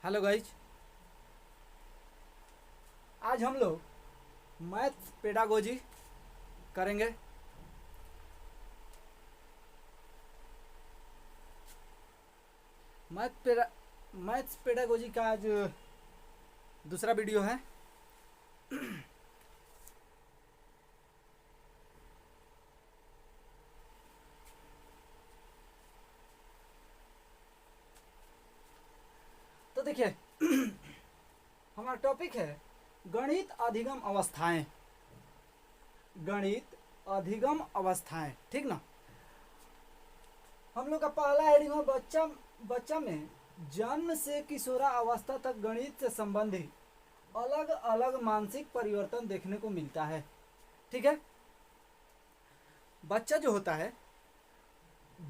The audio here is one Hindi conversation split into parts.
Hello guys. आज हम लोग मैथ्स पेडागोजी करेंगे। मैथ्स पेडागोजी का आज दूसरा वीडियो है। तो देखिए हमारा टॉपिक है गणित अधिगम अवस्थाएं। गणित अधिगम अवस्थाएं, ठीक ना। हम लोग का पहला हेडिंग है बच्चा में जन्म से किशोरा अवस्था तक गणित से संबंधित अलग अलग मानसिक परिवर्तन देखने को मिलता है। ठीक है, बच्चा जो होता है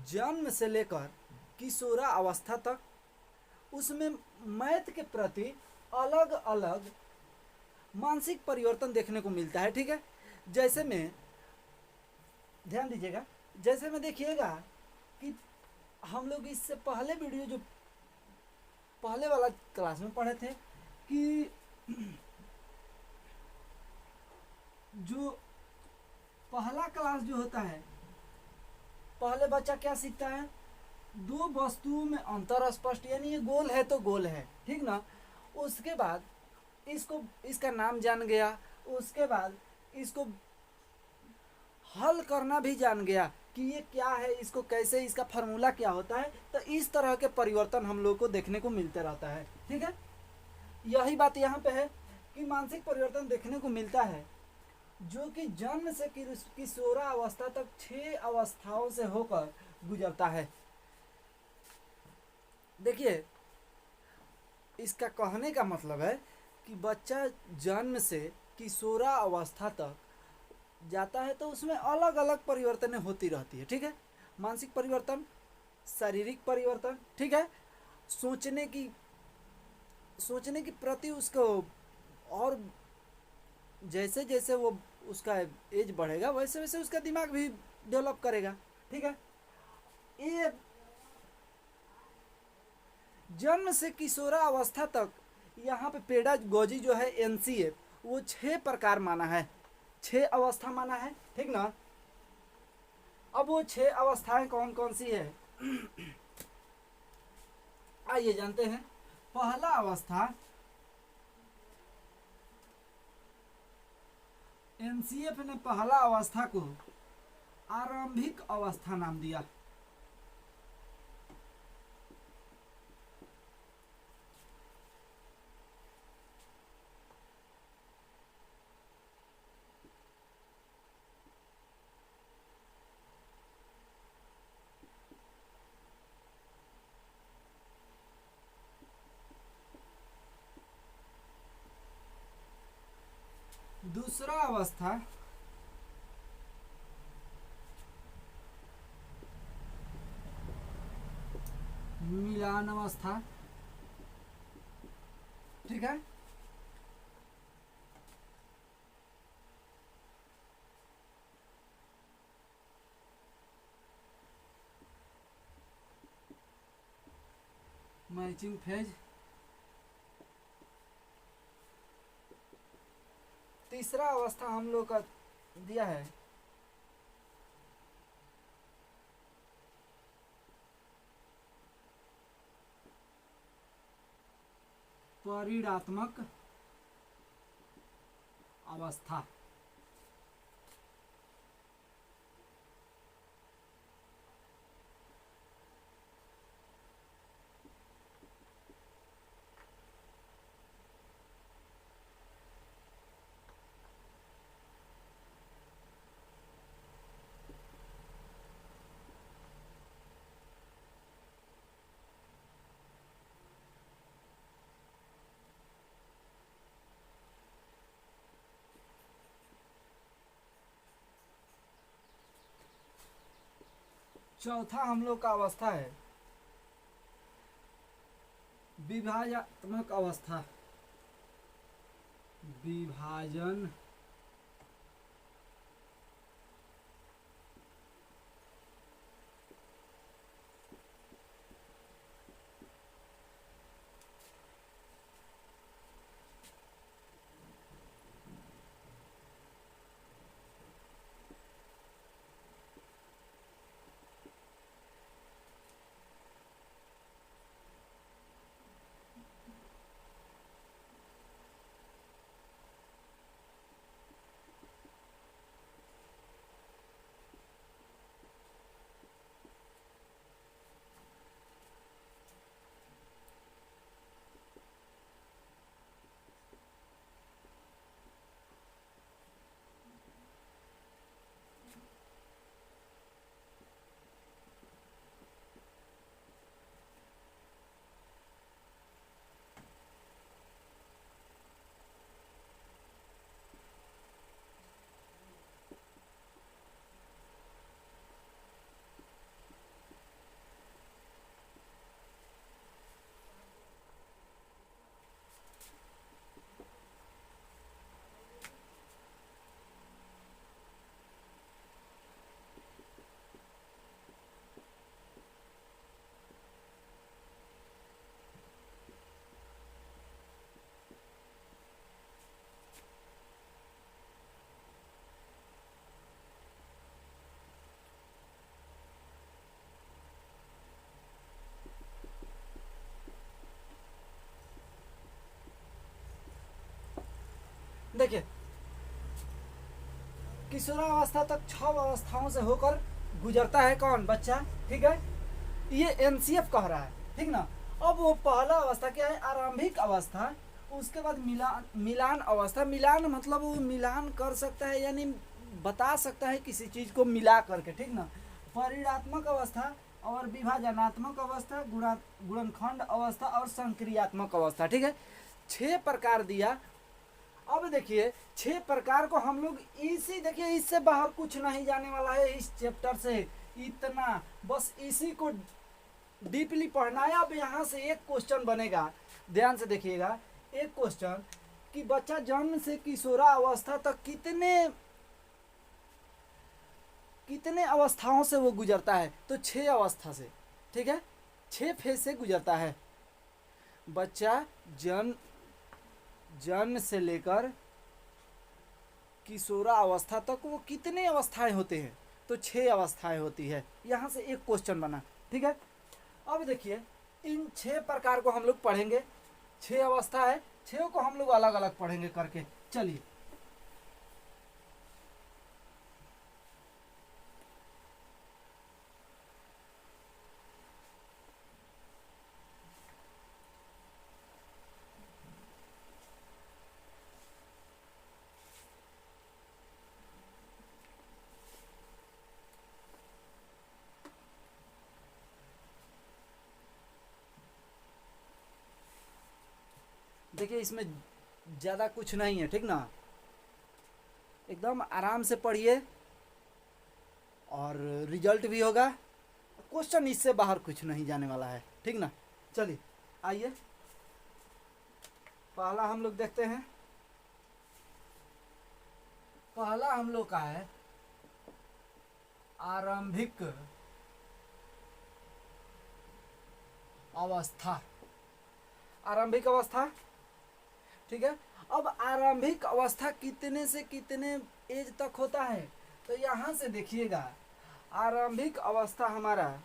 जन्म से लेकर किशोरा अवस्था तक उसमें मैथ के प्रति अलग अलग मानसिक परिवर्तन देखने को मिलता है। ठीक है, जैसे में ध्यान दीजिएगा, जैसे में देखिएगा कि हम लोग इससे पहले वीडियो जो पहले वाला क्लास में पढ़े थे कि जो पहला क्लास जो होता है, पहले बच्चा क्या सीखता है, दो वस्तुओं में अंतर स्पष्ट, यानी ये गोल है तो गोल है, ठीक ना। उसके बाद इसका नाम जान गया, उसके बाद इसको हल करना भी जान गया कि ये क्या है, इसको कैसे, इसका फार्मूला क्या होता है। तो इस तरह के परिवर्तन हम लोग को देखने को मिलते रहता है। ठीक है, यही बात यहाँ पे है कि मानसिक परिवर्तन देखने को मिलता है जो कि जन्म से किशोरा अवस्था तक 6 अवस्थाओं से होकर गुजरता है। देखिए, इसका कहने का मतलब है कि बच्चा जन्म से किशोरा अवस्था तक जाता है तो उसमें अलग अलग परिवर्तन होती रहती है। ठीक है, मानसिक परिवर्तन, शारीरिक परिवर्तन, ठीक है, सोचने की प्रति उसको, और जैसे जैसे वो उसका एज बढ़ेगा वैसे वैसे उसका दिमाग भी डेवलप करेगा। ठीक है, ये जन्म से किशोरा अवस्था तक यहाँ पे पेडागोजी जो है एनसीए वो 6 प्रकार माना है, 6 अवस्था माना है, ठीक ना। अब वो 6 अवस्थाएं कौन कौन सी है आइए जानते हैं। पहला अवस्था, एनसीएफ ने पहला अवस्था को आरंभिक अवस्था नाम दिया। दूसरा अवस्था, मिलान अवस्था, ठीक है। Matching phase. तीसरा अवस्था हम लोग का दिया है परिणात्मक अवस्था। चौथा हम लोग का अवस्था है विभाजनात्मक अवस्था, विभाजन देखिए, किशोरावस्था तक 6 अवस्थाओं से होकर गुजरता है कौन? बच्चा। ठीक है, ये एनसीएफ कह रहा है, ठीक ना। अब वो पहला अवस्था क्या है? आरंभिक अवस्था। उसके बाद मिलान मिलान अवस्था। मिलान मतलब वो मिलान कर सकता है, यानी बता सकता है किसी चीज को मिला करके, ठीक ना। परिणात्मक अवस्था और विभाजनात्मक अवस्था, गुणनखंड अवस्था और संक्रियात्मक अवस्था। ठीक है, 6 प्रकार दिया। अब देखिए 6 प्रकार को हम लोग इसी, देखिए इससे बाहर कुछ नहीं जाने वाला है इस चैप्टर से, इतना बस इसी को डीपली पढ़ना है। अब यहाँ से एक क्वेश्चन बनेगा, ध्यान से देखिएगा। एक क्वेश्चन कि बच्चा जन्म से किशोरावस्था तक कितने अवस्थाओं से वो गुजरता है? तो 6 अवस्था से, ठीक है, 6 फेज से गुजरता है बच्चा। जन्म से लेकर किशोरावस्था तक वो कितने अवस्थाएं होते हैं? तो 6 अवस्थाएं होती है। यहाँ से एक क्वेश्चन बना, ठीक है। अब देखिए इन 6 प्रकार को हम लोग पढ़ेंगे। 6 अवस्था है, 6 को हम लोग अलग अलग पढ़ेंगे करके। चलिए, देखिए इसमें ज़्यादा कुछ नहीं है, ठीक ना। एकदम आराम से पढ़िए और रिजल्ट भी होगा। क्वेश्चन इससे बाहर कुछ नहीं जाने वाला है, ठीक ना। चलिए आइए, पहला हम लोग देखते हैं। पहला हम लोग का है आरंभिक अवस्था। आरंभिक अवस्था, ठीक है। अब आरंभिक अवस्था कितने से कितने एज तक होता है? तो यहां से देखिएगा, आरंभिक अवस्था हमारा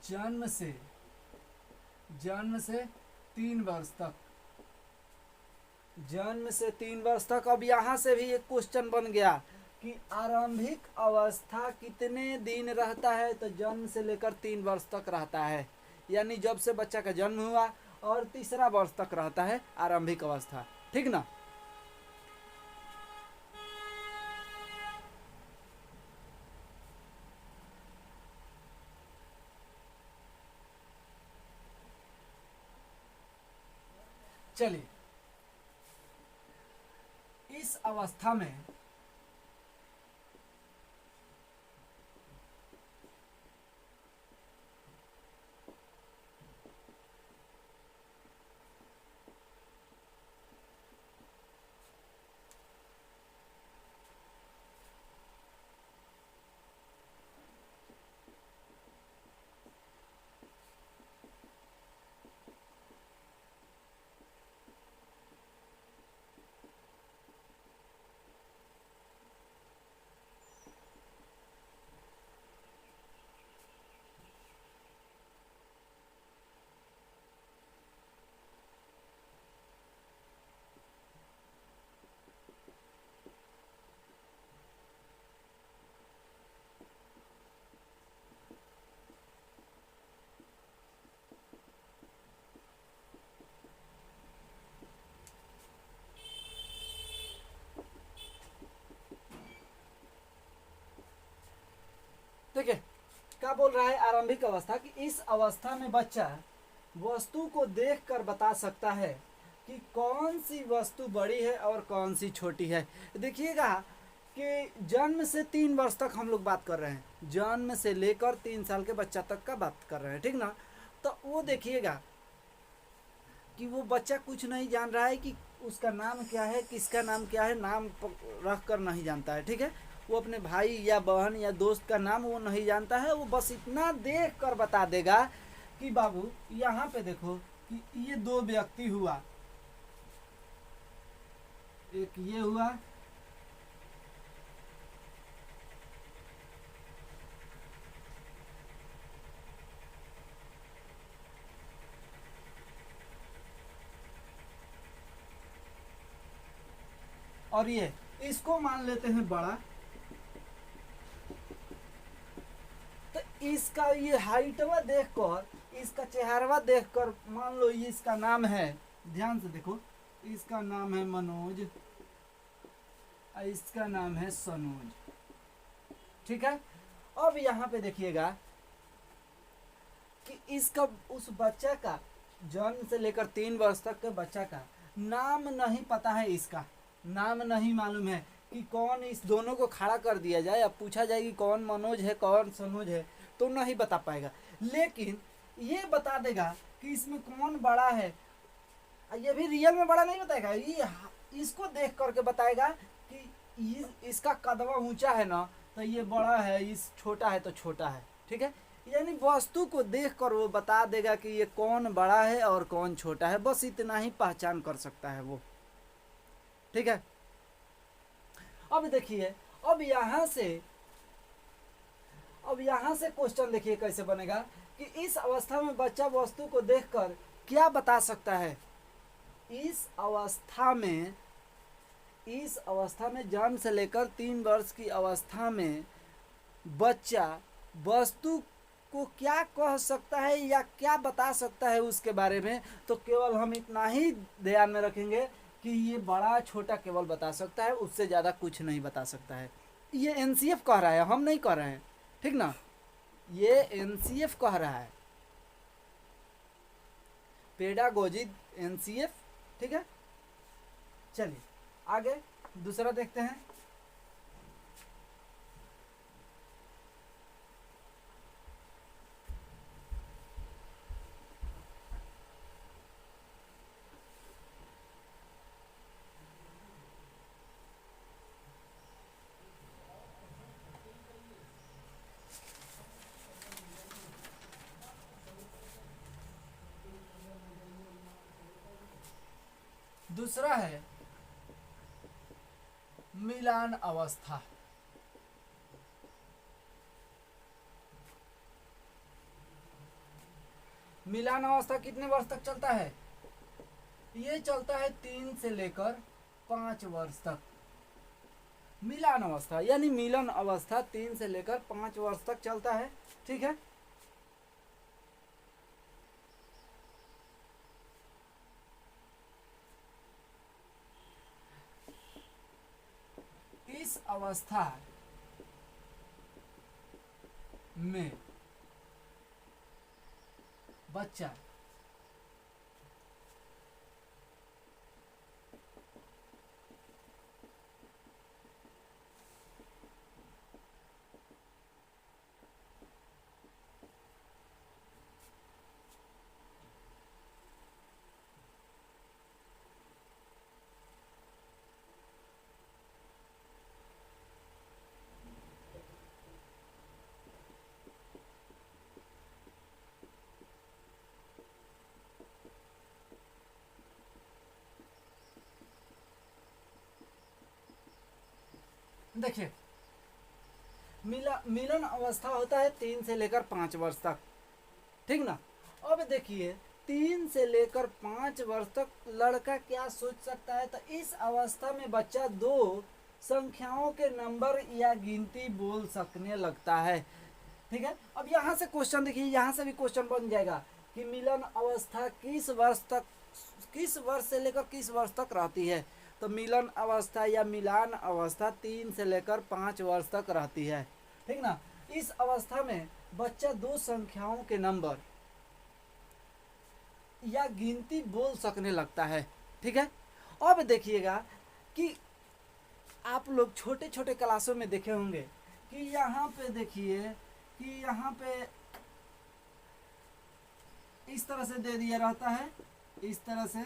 जन्म से 3 वर्ष तक। जन्म से 3 वर्ष तक। अब यहां से भी एक क्वेश्चन बन गया कि आरंभिक अवस्था कितने दिन रहता है? तो जन्म से लेकर 3 वर्ष तक रहता है, यानी जब से बच्चा का जन्म हुआ और तीसरा वर्ष तक रहता है आरंभिक अवस्था, ठीक ना। चलिए, इस अवस्था में देखिए क्या बोल रहा है आरंभिक अवस्था कि इस अवस्था में बच्चा वस्तु को देखकर बता सकता है कि कौन सी वस्तु बड़ी है और कौन सी छोटी है। देखिएगा कि जन्म से 3 वर्ष तक हम लोग बात कर रहे हैं, जन्म से लेकर 3 साल के बच्चा तक का बात कर रहे हैं, ठीक ना। तो वो देखिएगा कि वो बच्चा कुछ नहीं जान रहा है कि उसका नाम क्या है, किसका नाम क्या है, नाम रख कर नहीं जानता है, ठीक है। वो अपने भाई या बहन या दोस्त का नाम वो नहीं जानता है, वो बस इतना देख कर बता देगा कि बाबू यहाँ पे देखो कि ये 2 व्यक्ति हुआ, एक ये हुआ और ये इसको मान लेते हैं बड़ा। तो इसका ये हाइटवा देखकर, इसका चेहरवा देखकर मान लो ये इसका नाम है, ध्यान से देखो, इसका नाम है मनोज, इसका नाम है सनोज, ठीक है। अब यहाँ पे देखिएगा कि इसका, उस बच्चा का जन्म से लेकर 3 वर्ष तक के बच्चा का नाम नहीं पता है, इसका नाम नहीं मालूम है कि कौन, इस दोनों को खड़ा कर दिया जाए, अब पूछा जाए कि कौन मनोज है कौन सनोज है, तो नहीं बता पाएगा। लेकिन ये बता देगा कि इसमें कौन बड़ा है। ये भी रियल में बड़ा नहीं बताएगा, ये इसको देख करके बताएगा कि इसका कदवा ऊंचा है ना तो ये बड़ा है, इस छोटा है तो छोटा है, ठीक है। यानी वस्तु को देखकर वो बता देगा कि ये कौन बड़ा है और कौन छोटा है, बस इतना ही पहचान कर सकता है वो, ठीक है। अब देखिए, अब यहाँ से क्वेश्चन देखिए कैसे बनेगा कि इस अवस्था में बच्चा वस्तु को देखकर क्या बता सकता है। इस अवस्था में जन्म से लेकर 3 वर्ष की अवस्था में बच्चा वस्तु को क्या कह सकता है या क्या बता सकता है उसके बारे में, तो केवल हम इतना ही ध्यान में रखेंगे कि ये बड़ा छोटा केवल बता सकता है, उससे ज़्यादा कुछ नहीं बता सकता है। ये एनसीएफ कह रहा है, हम नहीं कह रहे हैं, ठीक ना, ये एनसीएफ कह रहा है, पेडागोजी एनसीएफ, ठीक है। चलिए आगे दूसरा देखते हैं। दूसरा है मिलान अवस्था। मिलान अवस्था कितने वर्ष तक चलता है? ये चलता है 3 से लेकर 5 वर्ष तक। मिलान अवस्था यानी मिलन अवस्था 3 से लेकर 5 वर्ष तक चलता है, ठीक है। इस अवस्था में बच्चा देखिए मिलन अवस्था होता है 3 से लेकर 5 वर्ष तक, ठीक ना। अब देखिए 3 से लेकर 5 वर्ष तक लड़का क्या सोच सकता है, तो इस अवस्था में बच्चा 2 संख्याओं के नंबर या गिनती बोल सकने लगता है, ठीक है। अब यहाँ से क्वेश्चन देखिए, यहाँ से भी क्वेश्चन बन जाएगा कि मिलन अवस्था किस वर्ष से लेकर किस वर्ष तक रहती है। तो मिलन अवस्था या मिलान अवस्था 3 से लेकर 5 वर्ष तक रहती है, ठीक ना। इस अवस्था में बच्चा 2 संख्याओं के नंबर या गिनती बोल सकने लगता है, ठीक है। अब देखिएगा कि आप लोग छोटे छोटे क्लासों में देखे होंगे कि यहाँ पे देखिए कि यहाँ पे इस तरह से दे दिया रहता है, इस तरह से।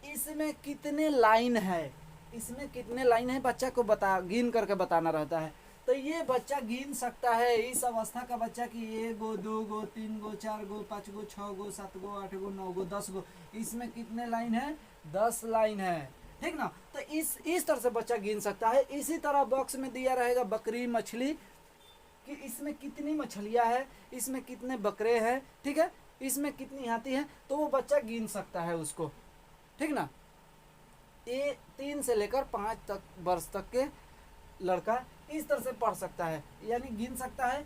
इसमें कितने लाइन है बच्चा को गिन करके बताना रहता है। तो ये बच्चा गिन सकता है, इस अवस्था का बच्चा कि 1 गो 2 गो 3 गो 4 गो 5 गो 6 गो 7 गो 8 गो 9 गो 10 गो, इसमें कितने लाइन है? 10 लाइन है, ठीक ना। तो इस तरह से बच्चा गिन सकता है। इसी तरह बॉक्स में दिया रहेगा बकरी मछली कि इसमें कितनी मछलियां है, इसमें कितने बकरे हैं, ठीक है, इसमें कितनी हाथी है, तो वो बच्चा गिन सकता है उसको, ठीक ना। ये 3 से लेकर 5 तक वर्ष तक के लड़का इस तरह से पढ़ सकता है, यानी गिन सकता है।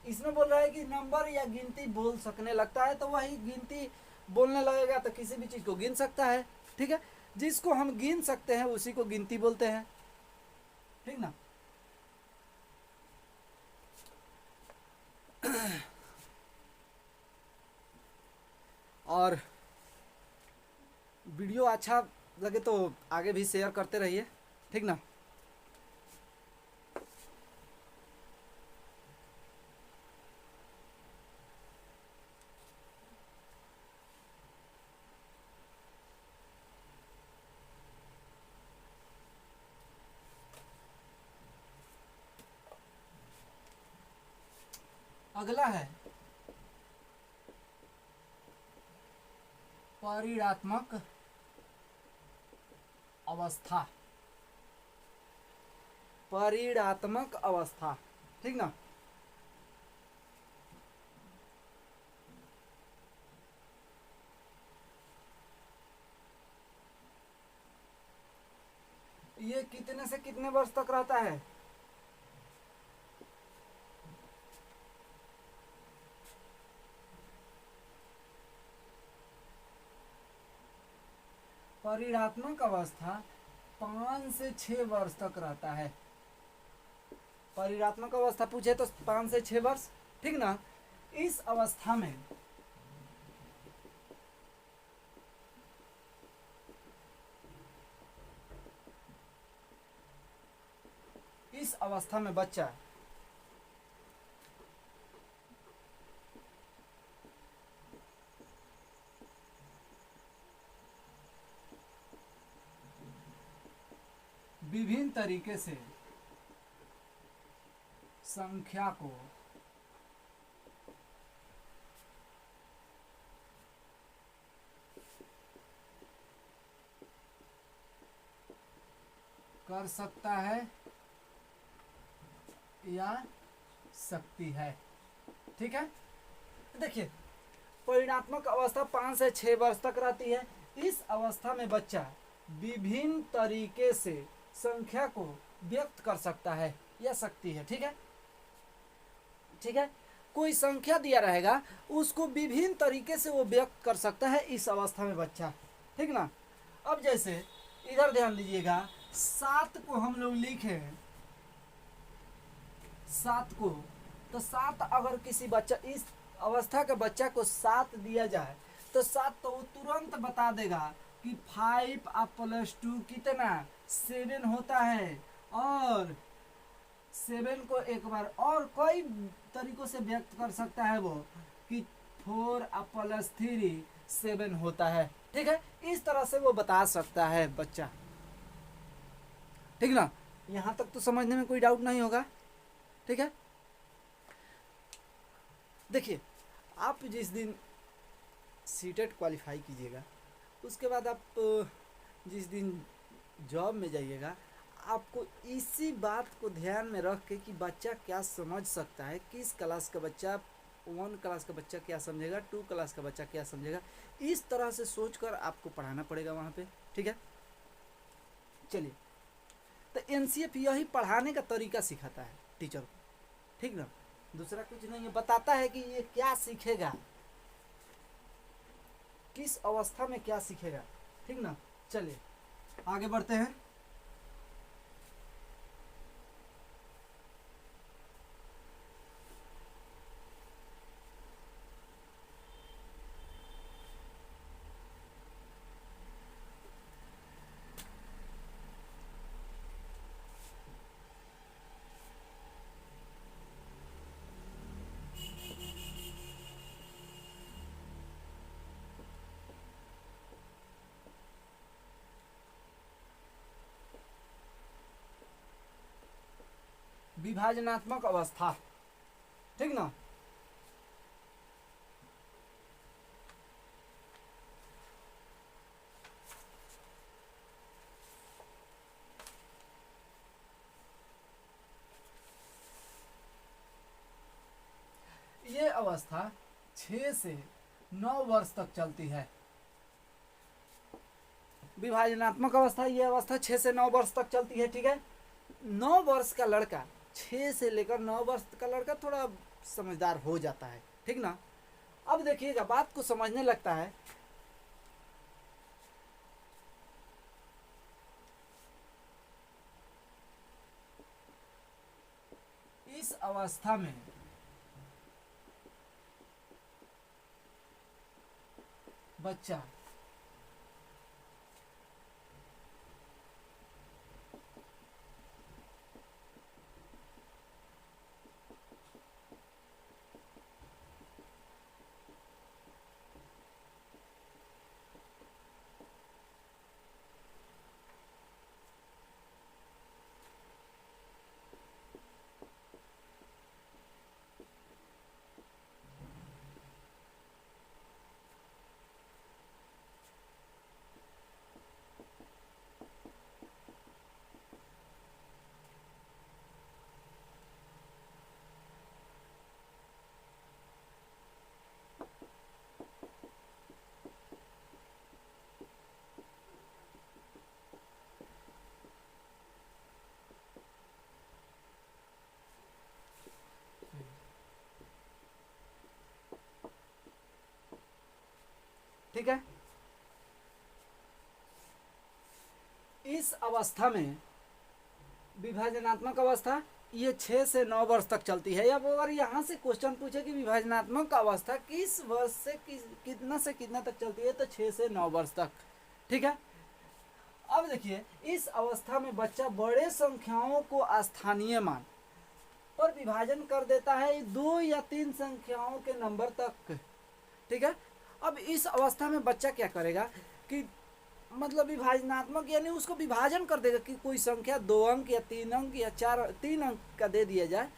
इसमें बोल रहा है कि नंबर या गिनती बोल सकने लगता है, तो वही गिनती बोलने लगेगा तो किसी भी चीज़ को गिन सकता है। ठीक है, जिसको हम गिन सकते हैं उसी को गिनती बोलते हैं। ठीक ना। और वीडियो अच्छा लगे तो आगे भी शेयर करते रहिए। ठीक ना। अगला है परिणात्मक अवस्था। परिणात्मक अवस्था। ठीक ना। ये कितने से कितने वर्ष तक रहता है? परिणात्मक अवस्था 5 से 6 वर्ष तक रहता है। परिणात्मक अवस्था पूछे तो 5 से 6 वर्ष। ठीक ना। इस अवस्था में बच्चा विभिन्न तरीके से संख्या को कर सकता है या सकती है। ठीक है, देखिए परिणात्मक अवस्था 5 से 6 वर्ष तक रहती है। इस अवस्था में बच्चा विभिन्न तरीके से संख्या को व्यक्त कर सकता है या सकती है। ठीक है, ठीक है, कोई संख्या दिया रहेगा उसको विभिन्न तरीके से वो व्यक्त कर सकता है इस अवस्था में बच्चा। ठीक ना। अब जैसे इधर ध्यान दीजिएगा, 7 को हम लोग लिखे 7 को, तो 7 अगर किसी बच्चा इस अवस्था के बच्चा को 7 दिया जाए तो 7 तो वो तुरंत बता देगा कि 5 और +2 कितना 7 होता है। और 7 को एक बार और कई तरीकों से व्यक्त कर सकता है वो कि 4 और +3 7 होता है। ठीक है, इस तरह से वो बता सकता है बच्चा। ठीक ना। यहाँ तक तो समझने में कोई डाउट नहीं होगा। ठीक है, देखिए आप जिस दिन सीटेट क्वालिफाई कीजिएगा उसके बाद आप जिस दिन जॉब में जाइएगा, आपको इसी बात को ध्यान में रख के कि बच्चा क्या समझ सकता है, किस क्लास का बच्चा 1 क्लास का बच्चा क्या समझेगा, 2 क्लास का बच्चा क्या समझेगा, इस तरह से सोचकर आपको पढ़ाना पड़ेगा वहाँ पे। ठीक है, चलिए, तो एनसीएफ यही पढ़ाने का तरीका सिखाता है टीचर को। ठीक ना, दूसरा कुछ नहीं है, बताता है कि ये क्या सीखेगा, किस अवस्था में क्या सीखेगा। ठीक ना। चलिए आगे बढ़ते हैं। विभाजनात्मक अवस्था। ठीक ना। ये अवस्था 6 से 9 वर्ष तक चलती है। विभाजनात्मक अवस्था, ये अवस्था 6 से 9 वर्ष तक चलती है, ठीक है। 9 वर्ष का लड़का, 6 से लेकर 9 वर्ष का लड़का थोड़ा समझदार हो जाता है, ठीक ना। अब देखिएगा, बात को समझने लगता है। इस अवस्था में बच्चा ठीक है, इस अवस्था में विभाजनात्मक अवस्था ये 6 से 9 वर्ष तक चलती है। अब अगर यहाँ से क्वेश्चन पूछे कि विभाजनात्मक अवस्था किस वर्ष से कितना से कितना तक चलती है, तो 6 से 9 वर्ष तक, ठीक है। अब देखिए, इस अवस्था में बच्चा बड़े संख्याओं को स्थानीय मान पर विभाजन कर देता है 2 या 3 संख्याओं के नंबर तक, ठीक है। अब इस अवस्था में बच्चा क्या करेगा कि मतलब विभाजनात्मक यानी उसको विभाजन कर देगा कि कोई संख्या 2 अंक या 3 अंक या 3 अंक का दे दिया जाए,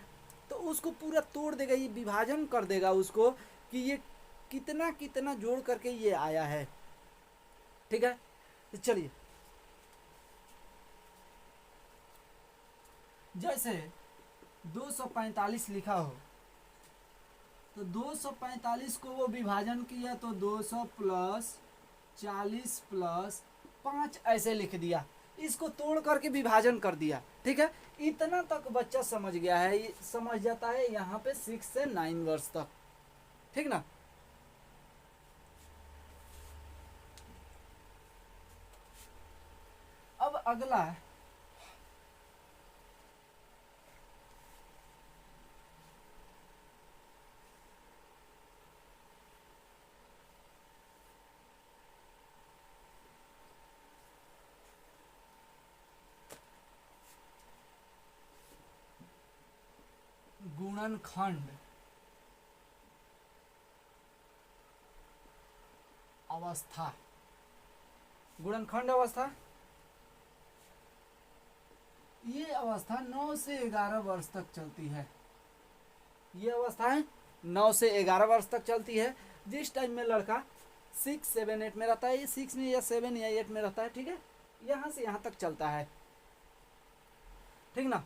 तो उसको पूरा तोड़ देगा, ये विभाजन कर देगा उसको कि ये कितना कितना जोड़ करके ये आया है, ठीक है। तो चलिए, जैसे 245 लिखा हो, तो 245 को वो विभाजन किया तो 200 प्लस 40 प्लस 5 ऐसे लिख दिया, इसको तोड़ करके विभाजन कर दिया, ठीक है। इतना तक बच्चा समझ गया है, समझ जाता है यहाँ पे 6 से 9 वर्ष तक, ठीक ना। अब अगला है गुणनखंड अवस्था। गुणनखंड अवस्था, ये अवस्था 9 से 11 वर्ष तक चलती है। ये अवस्था 9 से 11 वर्ष तक चलती है, जिस टाइम में लड़का 6, 7, 8 में रहता है, ये 6 में या 7 या 8 में रहता है, ठीक है। यहाँ से यहाँ तक चलता है, ठीक ना।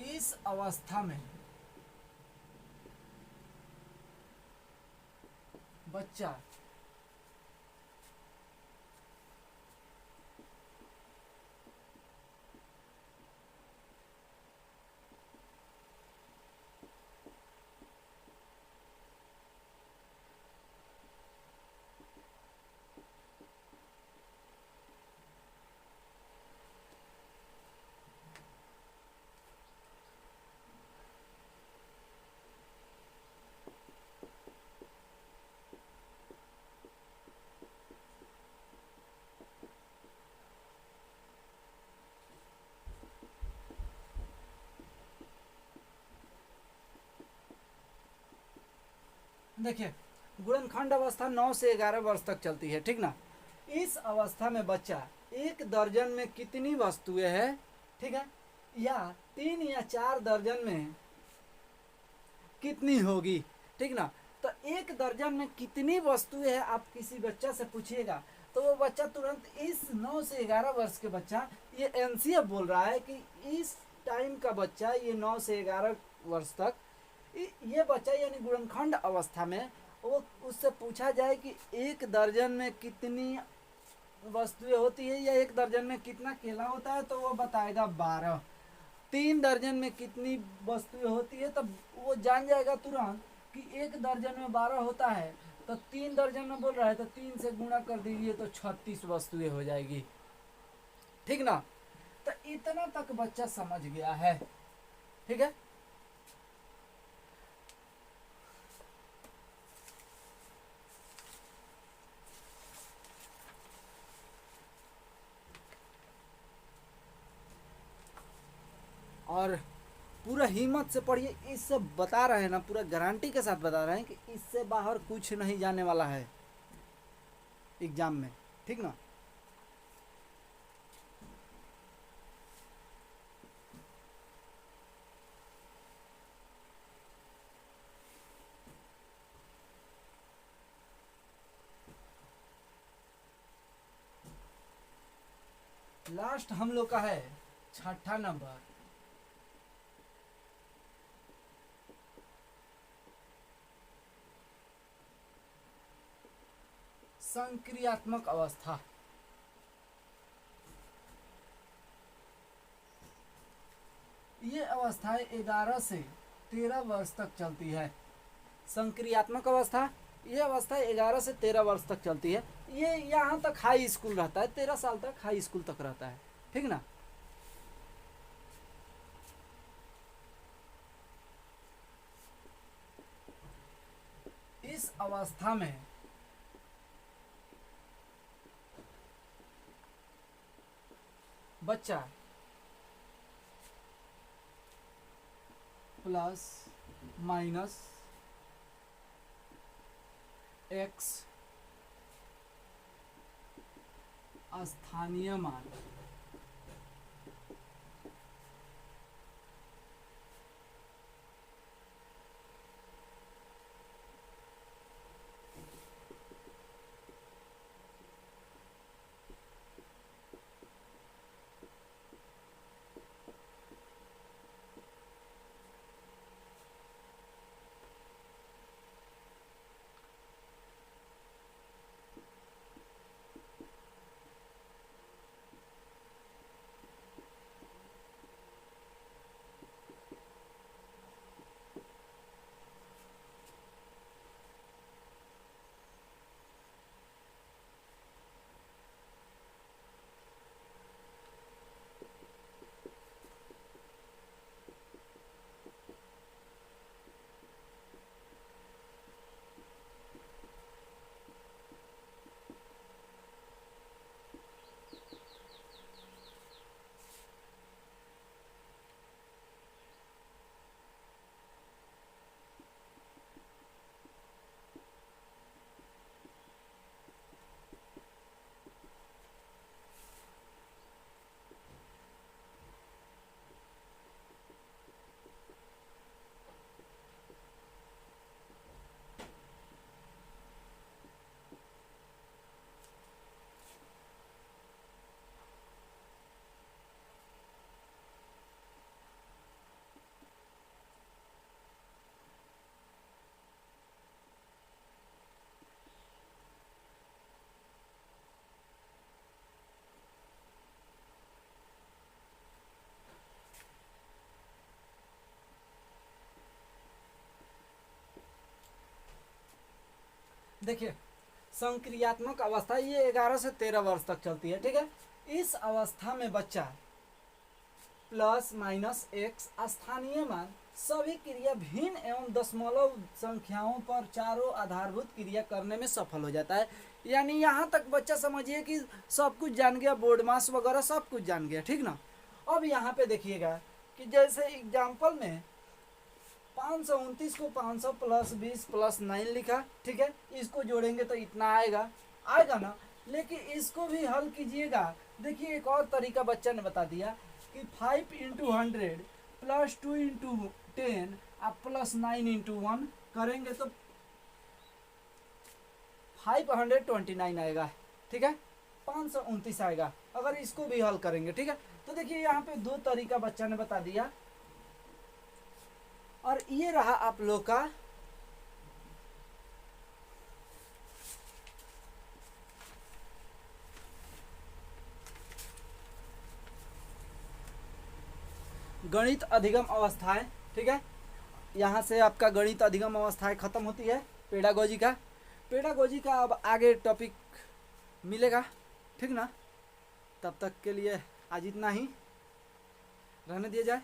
इस अवस्था में बच्चा देखिए, गुणनखंड अवस्था 9 से 11 वर्ष तक चलती है, ठीक ना। इस अवस्था में बच्चा 1 दर्जन में कितनी वस्तुएं हैं, ठीक है, या 3 या 4 दर्जन में कितनी होगी, ठीक ना। तो 1 दर्जन में कितनी वस्तुएं हैं आप किसी बच्चा से पूछिएगा, तो वो बच्चा तुरंत इस 9 से 11 वर्ष के बच्चा ये एनसीएफ बोल रहा है कि इस टाइम का बच्चा, ये 9 से 11 वर्ष तक, ये बच्चा यानी गुणनखंड अवस्था में वो उससे पूछा जाए कि एक दर्जन में कितनी वस्तुएं होती है या एक दर्जन में कितना केला होता है, तो वो बताएगा 12। 3 दर्जन में कितनी वस्तुएं होती है, तब वो जान जाएगा तुरंत कि एक दर्जन में 12 होता है, तो 3 दर्जन में बोल रहा है तो 3 से गुणा कर दीजिए तो 36 वस्तुएं हो जाएगी, ठीक ना। तो इतना तक बच्चा समझ गया है, ठीक है। और पूरा हिम्मत से पढ़िए, इससे बता रहे हैं ना, पूरा गारंटी के साथ बता रहे हैं कि इससे बाहर कुछ नहीं जाने वाला है एग्जाम में, ठीक ना। लास्ट हम लोग का है 6ठा नंबर, संक्रियात्मक अवस्था। ये अवस्थाएं 11 से 13 वर्ष तक चलती है। संक्रियात्मक अवस्था, ये अवस्था 11 से 13 वर्ष तक चलती है। ये यहाँ तक हाई स्कूल रहता है, 13 साल तक हाई स्कूल तक रहता है, ठीक ना। इस अवस्था में बच्चा प्लस माइनस एक्स स्थानीय मान देखिए, संक्रियात्मक अवस्था ये 11 से 13 वर्ष तक चलती है, ठीक है। इस अवस्था में बच्चा प्लस माइनस एक्स स्थानीय मान सभी क्रिया भिन्न एवं दशमलव संख्याओं पर चारों आधारभूत क्रिया करने में सफल हो जाता है। यानी यहाँ तक बच्चा समझिए कि सब कुछ जान गया, बोर्ड मास वगैरह सब कुछ जान गया, ठीक ना। अब यहाँ पे देखिएगा कि जैसे एग्जाम्पल में 529 को 500 प्लस 20 प्लस 9 लिखा, ठीक है। इसको जोड़ेंगे तो इतना आएगा आएगा ना। लेकिन इसको भी हल कीजिएगा। देखिए एक और तरीका बच्चा ने बता दिया कि 5 इंटू 100 प्लस 2 इंटू 10 आप प्लस 9 इंटू 1 करेंगे तो 529 आएगा, ठीक है। 529 आएगा अगर इसको भी हल करेंगे, ठीक है। तो देखिए यहाँ पे दो तरीका बच्चा ने बता दिया, और ये रहा आप लोग का गणित अधिगम अवस्थाएं। ठीक है, यहाँ से आपका गणित अधिगम अवस्थाएं खत्म होती है पेडागोजी का। पेडागोजी का अब आगे टॉपिक मिलेगा, ठीक ना। तब तक के लिए आज इतना ही रहने दिया जाए।